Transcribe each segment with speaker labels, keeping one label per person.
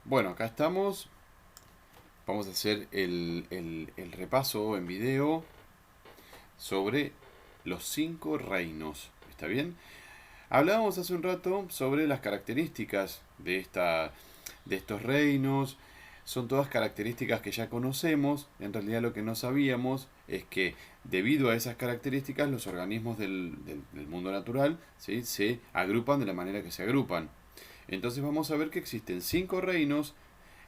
Speaker 1: Bueno, acá estamos. Vamos a hacer el repaso en video sobre los 5 reinos. ¿Está bien? Hablábamos hace un rato sobre las características de estos reinos. Son todas características que ya conocemos. En realidad lo que no sabíamos es que debido a esas características los organismos del mundo natural, ¿sí?, se agrupan de la manera que se agrupan. Entonces vamos a ver que existen 5 reinos,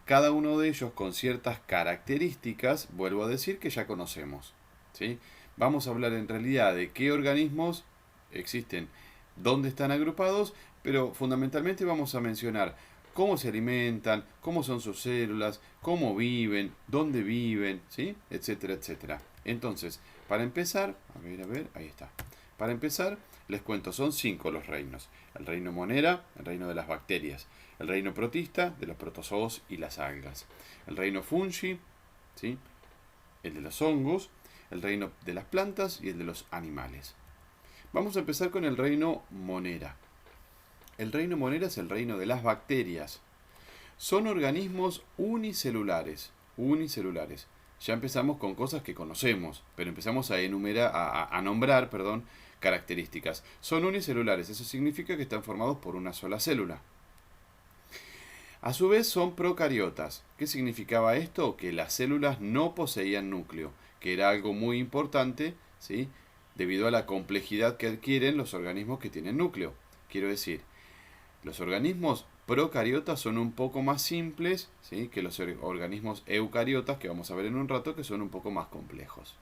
Speaker 1: cada uno de ellos con ciertas características, vuelvo a decir, que ya conocemos. ¿Sí? Vamos a hablar en realidad de qué organismos existen, dónde están agrupados, pero fundamentalmente vamos a mencionar cómo se alimentan, cómo son sus células, cómo viven, dónde viven, ¿sí?, etcétera, etcétera. Entonces, para empezar, a ver, ahí está. Para empezar, les cuento, son 5 los reinos. El reino monera, el reino de las bacterias. El reino protista, de los protozoos y las algas. El reino fungi, ¿sí?, el de los hongos. El reino de las plantas y el de los animales. Vamos a empezar con el reino monera. El reino monera es el reino de las bacterias. Son organismos unicelulares. Unicelulares. Ya empezamos con cosas que conocemos, pero empezamos a enumerar, a nombrar, perdón, características. Son unicelulares, eso significa que están formados por una sola célula. A su vez son procariotas. ¿Qué significaba esto? Que las células no poseían núcleo, que era algo muy importante, ¿sí?, debido a la complejidad que adquieren los organismos que tienen núcleo. Quiero decir, los organismos procariotas son un poco más simples, ¿sí?, que los organismos eucariotas, que vamos a ver en un rato, que son un poco más complejos.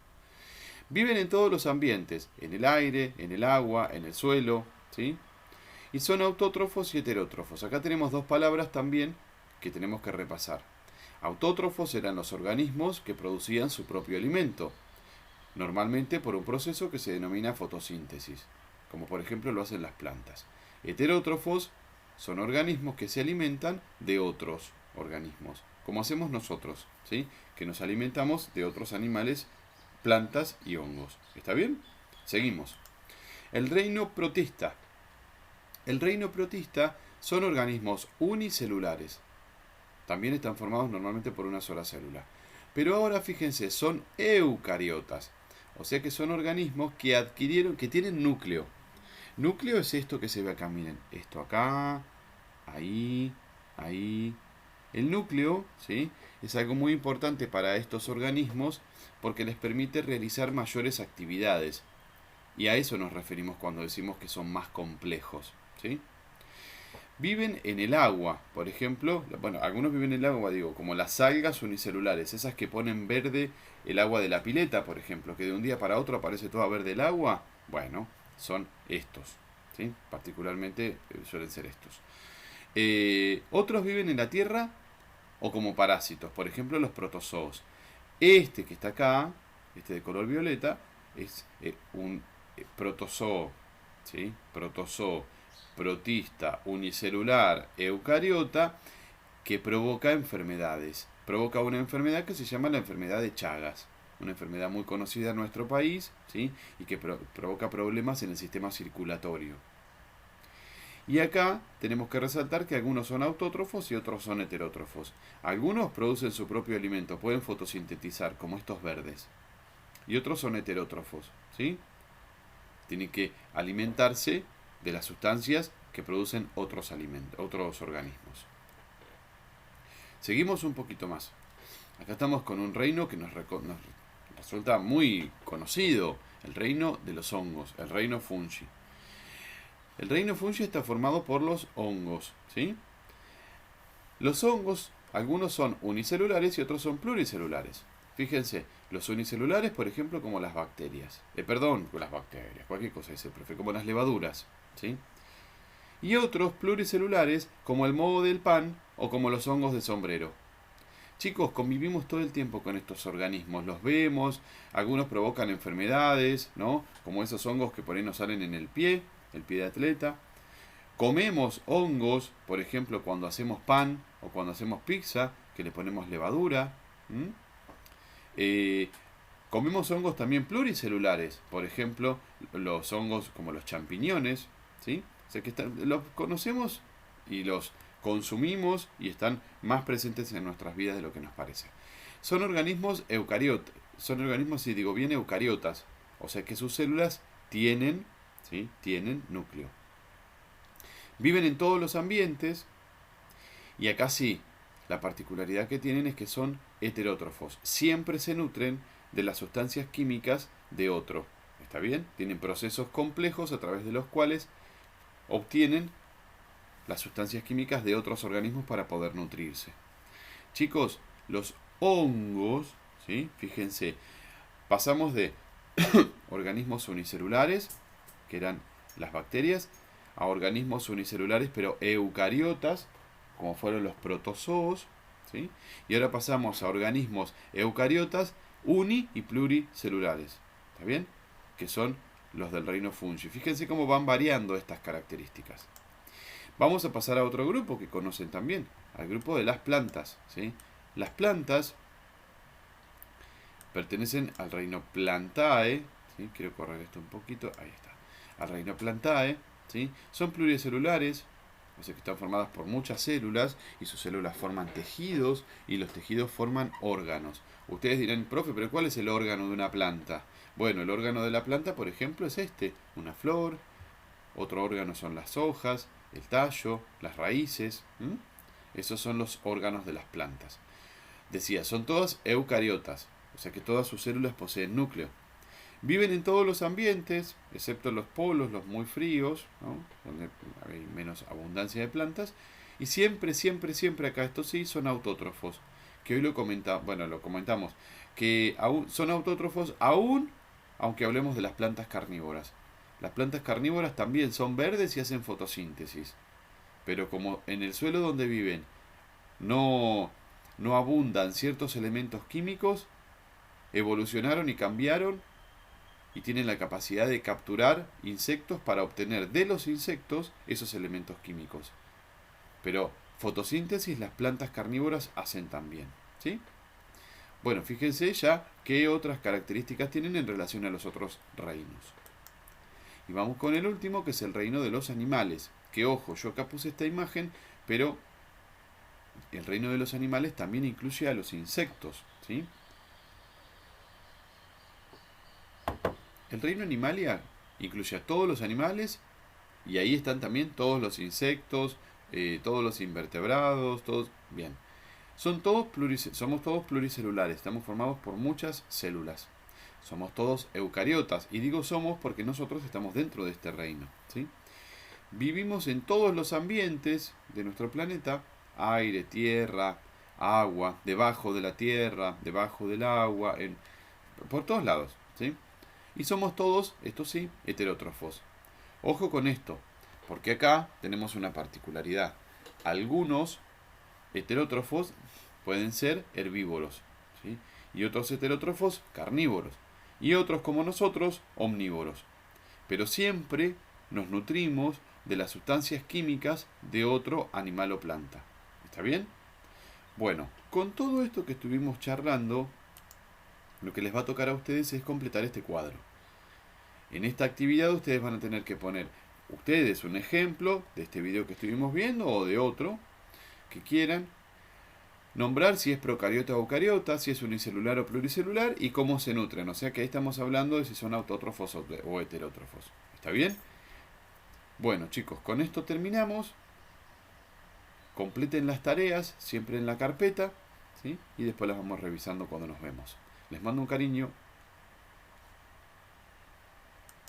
Speaker 1: Viven en todos los ambientes, en el aire, en el agua, en el suelo, ¿sí? Y son autótrofos y heterótrofos. Acá tenemos dos palabras también que tenemos que repasar. Autótrofos eran los organismos que producían su propio alimento, normalmente por un proceso que se denomina fotosíntesis, como por ejemplo lo hacen las plantas. Heterótrofos son organismos que se alimentan de otros organismos, como hacemos nosotros, ¿sí?, que nos alimentamos de otros animales, plantas y hongos. ¿Está bien? Seguimos. El reino protista. El reino protista son organismos unicelulares. También están formados normalmente por una sola célula. Pero ahora fíjense, son eucariotas. O sea que son organismos que adquirieron, que tienen núcleo. Núcleo es esto que se ve acá, miren. Esto acá, ahí, ahí. El núcleo, ¿sí?, es algo muy importante para estos organismos porque les permite realizar mayores actividades. Y a eso nos referimos cuando decimos que son más complejos, ¿sí? Viven en el agua, por ejemplo, bueno, algunos viven en el agua, digo, como las algas unicelulares, esas que ponen verde el agua de la pileta, por ejemplo, que de un día para otro aparece toda verde el agua. Bueno, son estos, ¿sí? Particularmente suelen ser estos. Otros viven en la tierra o como parásitos, por ejemplo, los protozoos. Este que está acá, este de color violeta, es un protozoo, ¿sí? Protozoo, protista, unicelular, eucariota, que provoca enfermedades. Provoca una enfermedad que se llama la enfermedad de Chagas, una enfermedad muy conocida en nuestro país, ¿sí?, y que provoca problemas en el sistema circulatorio. Y acá tenemos que resaltar que algunos son autótrofos y otros son heterótrofos. Algunos producen su propio alimento, pueden fotosintetizar, como estos verdes. Y otros son heterótrofos, ¿sí? Tienen que alimentarse de las sustancias que producen otros alimentos, otros organismos. Seguimos un poquito más. Acá estamos con un reino que nos resulta muy conocido, el reino de los hongos, el reino fungi. El reino fungi está formado por los hongos, ¿sí? Los hongos, algunos son unicelulares y otros son pluricelulares. Fíjense, los unicelulares, por ejemplo, como las bacterias. Perdón, las bacterias, cualquier cosa dice el profe, como las levaduras, ¿sí? Y otros pluricelulares, como el moho del pan o como los hongos de sombrero. Chicos, convivimos todo el tiempo con estos organismos, los vemos, algunos provocan enfermedades, ¿no? Como esos hongos que por ahí nos salen en el pie de atleta. Comemos hongos, por ejemplo, cuando hacemos pan o cuando hacemos pizza, que le ponemos levadura. Eh, Comemos hongos también pluricelulares, por ejemplo, los hongos como los champiñones, ¿sí? O sea que los conocemos y los consumimos y están más presentes en nuestras vidas de lo que nos parece. Son organismos eucariotas, son organismos, si digo bien, eucariotas, o sea que sus células tienen, ¿sí?, tienen núcleo. Viven en todos los ambientes y acá sí, la particularidad que tienen es que son heterótrofos. Siempre se nutren de las sustancias químicas de otro. ¿Está bien? Tienen procesos complejos a través de los cuales obtienen las sustancias químicas de otros organismos para poder nutrirse. Chicos, los hongos, ¿sí?, fíjense, pasamos de organismos unicelulares, que eran las bacterias, a organismos unicelulares pero eucariotas, como fueron los protozoos, ¿sí?, y ahora pasamos a organismos eucariotas uni y pluricelulares, ¿está bien?, que son los del reino fungi. Fíjense cómo van variando estas características. Vamos a pasar a otro grupo que conocen también, al grupo de las plantas, ¿sí? Las plantas pertenecen al reino Plantae, ¿sí?, quiero correr esto un poquito, ahí está, al reino Plantae, ¿sí?, son pluricelulares, o sea que están formadas por muchas células y sus células forman tejidos y los tejidos forman órganos. Ustedes dirán, profe, pero ¿cuál es el órgano de una planta? Bueno, el órgano de la planta, por ejemplo, es este, una flor. Otro órgano son las hojas, el tallo, las raíces. Esos son los órganos de las plantas. Decía, son todas eucariotas, o sea que todas sus células poseen núcleo. Viven en todos los ambientes, excepto los polos, los muy fríos, ¿no?, donde hay menos abundancia de plantas. Y siempre, siempre, siempre acá, estos sí, son autótrofos. Que hoy lo comentamos, que son autótrofos aún, aunque hablemos de las plantas carnívoras. Las plantas carnívoras también son verdes y hacen fotosíntesis. Pero como en el suelo donde viven no abundan ciertos elementos químicos, evolucionaron y cambiaron y tienen la capacidad de capturar insectos para obtener de los insectos esos elementos químicos. Pero fotosíntesis las plantas carnívoras hacen también, ¿sí? Bueno, fíjense ya qué otras características tienen en relación a los otros reinos. Y vamos con el último, que es el reino de los animales. Que ojo, yo acá puse esta imagen, pero el reino de los animales también incluye a los insectos, ¿sí? El reino animalia incluye a todos los animales y ahí están también todos los insectos, todos los invertebrados, todos. Bien. Somos todos pluricelulares, estamos formados por muchas células. Somos todos eucariotas, y digo somos porque nosotros estamos dentro de este reino, ¿sí? Vivimos en todos los ambientes de nuestro planeta: aire, tierra, agua, debajo de la tierra, debajo del agua, por todos lados, ¿sí? Y somos todos, esto sí, heterótrofos. Ojo con esto, porque acá tenemos una particularidad. Algunos heterótrofos pueden ser herbívoros, ¿sí?, y otros heterótrofos carnívoros, y otros como nosotros omnívoros. Pero siempre nos nutrimos de las sustancias químicas de otro animal o planta. ¿Está bien? Bueno, con todo esto que estuvimos charlando, lo que les va a tocar a ustedes es completar este cuadro. En esta actividad ustedes van a tener que poner ustedes un ejemplo de este video que estuvimos viendo o de otro que quieran, nombrar si es procariota o eucariota, si es unicelular o pluricelular y cómo se nutren. O sea que ahí estamos hablando de si son autótrofos o heterótrofos. ¿Está bien? Bueno, chicos, con esto terminamos. Completen las tareas siempre en la carpeta, ¿sí?, y después las vamos revisando cuando nos vemos. Les mando un cariño.